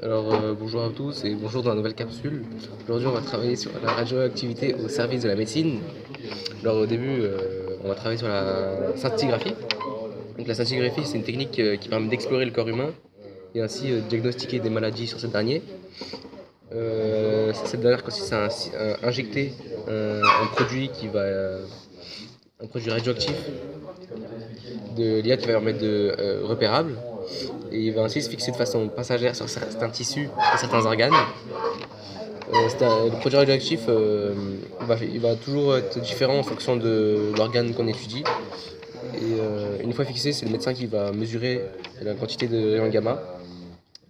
Bonjour à tous et bonjour dans la nouvelle capsule. Aujourd'hui, on va travailler sur la radioactivité au service de la médecine. Au début, on va travailler sur la scintigraphie. Donc, la scintigraphie, c'est une technique qui permet d'explorer le corps humain et ainsi diagnostiquer des maladies sur ce dernier. Cette dernière consiste à injecter un produit un produit radioactif de l'IA qui va permettre de repérable et il va ainsi se fixer de façon passagère sur certains tissus et certains organes. Le produit radioactif il va toujours être différent en fonction de l'organe qu'on étudie. Et une fois fixé, c'est le médecin qui va mesurer la quantité de rayons gamma,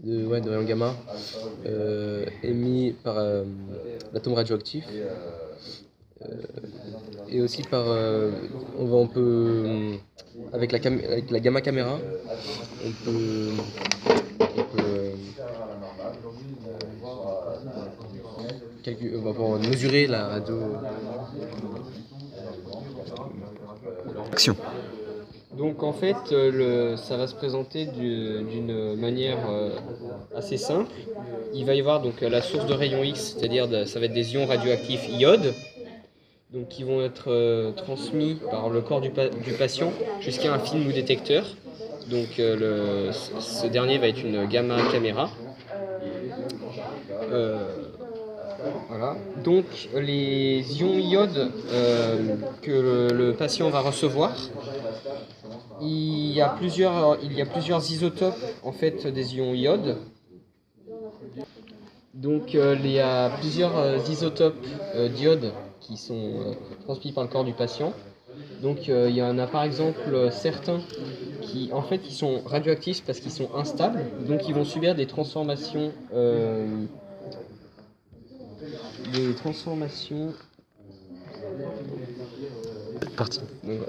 de rayons gamma émis par l'atome radioactif. Et aussi on peut avec la gamma caméra, on peut pour mesurer la radio. Action. Donc en fait, ça va se présenter d'une manière assez simple. Il va y avoir donc la source de rayons X, c'est-à-dire ça va être des ions radioactifs iode, donc qui vont être transmis par le corps du patient jusqu'à un film ou détecteur. Donc ce dernier va être une gamma caméra. Voilà. Donc les ions iode que le patient va recevoir, il y a plusieurs isotopes en fait des ions iode. Donc il y a plusieurs isotopes d'iode qui sont transmis par le corps du patient. Donc il y en a par exemple certains qui en fait ils sont radioactifs parce qu'ils sont instables, donc ils vont subir des transformations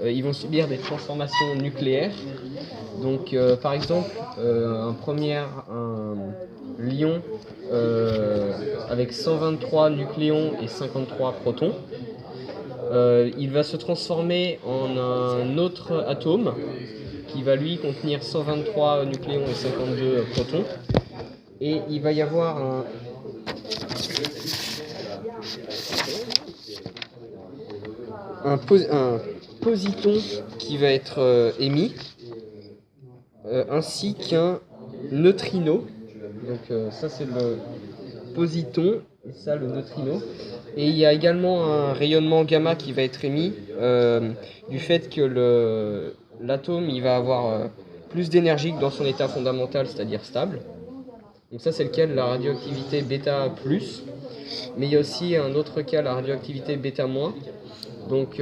ils vont subir des transformations nucléaires. Donc par exemple un lion avec 123 nucléons et 53 protons, il va se transformer en un autre atome qui va lui contenir 123 nucléons et 52 protons, et il va y avoir un positon qui va être émis, ainsi qu'un neutrino. Donc ça c'est le positon et ça le neutrino. Et il y a également un rayonnement gamma qui va être émis du fait que l'atome il va avoir plus d'énergie que dans son état fondamental, c'est-à-dire stable. Donc ça c'est le cas de la radioactivité bêta+, mais il y a aussi un autre cas, la radioactivité bêta-. Donc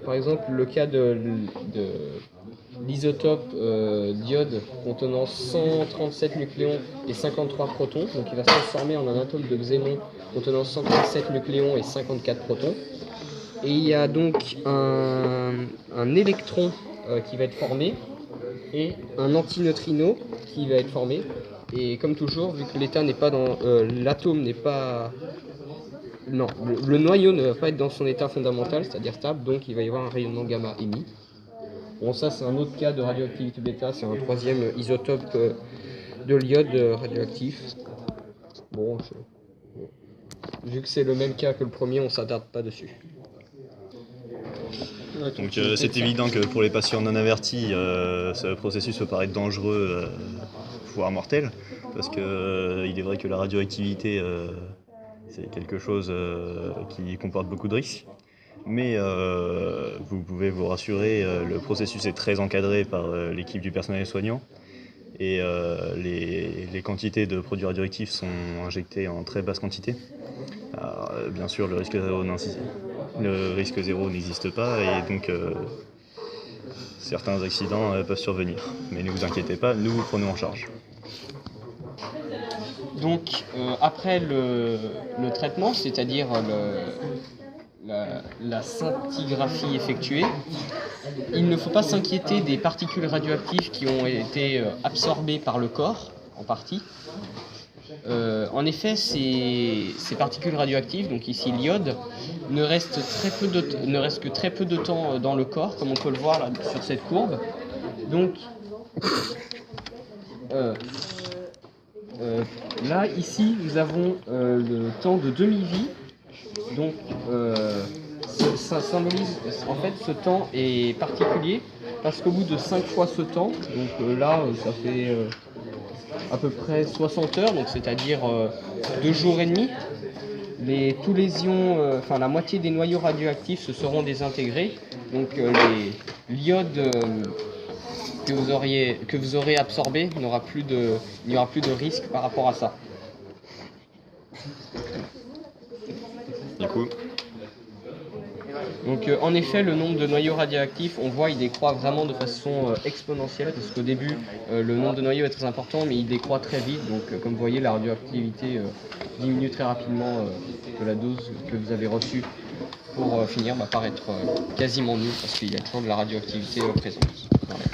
par exemple le cas de l'isotope d'iode contenant 137 nucléons et 53 protons, donc il va se transformer en un atome de xénon contenant 137 nucléons et 54 protons. Et il y a donc un électron qui va être formé et un antineutrino qui va être formé. Et comme toujours, vu que l'état n'est pas dans l'atome n'est pas le noyau ne va pas être dans son état fondamental, c'est-à-dire stable, donc il va y avoir un rayonnement gamma émis. Bon, ça c'est un autre cas de radioactivité bêta, c'est un troisième isotope de l'iode radioactif. Bon, vu que c'est le même cas que le premier, on s'attarde pas dessus. Donc c'est évident que pour les patients non avertis, ce processus peut paraître dangereux, voire mortel, parce que il est vrai que la radioactivité c'est quelque chose qui comporte beaucoup de risques. Mais vous pouvez vous rassurer, le processus est très encadré par l'équipe du personnel soignant, et les quantités de produits radioactifs sont injectées en très basse quantité. Alors, bien sûr, le risque zéro n'existe pas, et donc certains accidents peuvent survenir. Mais ne vous inquiétez pas, nous vous prenons en charge. Donc après le traitement, c'est-à-dire la scintigraphie effectuée, il ne faut pas s'inquiéter des particules radioactives qui ont été absorbées par le corps, en partie. En effet, ces particules radioactives, donc ici l'iode, ne restent que très peu de temps dans le corps, comme on peut le voir là, sur cette courbe. Donc Là, ici, nous avons le temps de demi-vie. Donc, ça symbolise, en fait, ce temps est particulier parce qu'au bout de 5 fois ce temps, donc là, ça fait à peu près 60 heures, donc c'est-à-dire 2 jours et demi. Tous les ions, la moitié des noyaux radioactifs se seront désintégrés. Donc l'iode que vous aurez absorbé, il n'y aura plus de risque par rapport à ça. Du coup, Donc en effet, le nombre de noyaux radioactifs, on voit, il décroît vraiment de façon exponentielle, parce qu'au début, le nombre de noyaux est très important, mais il décroît très vite. Donc comme vous voyez, la radioactivité diminue très rapidement de la dose que vous avez reçue pour finir par être quasiment nul, parce qu'il y a toujours de la radioactivité présente. Voilà.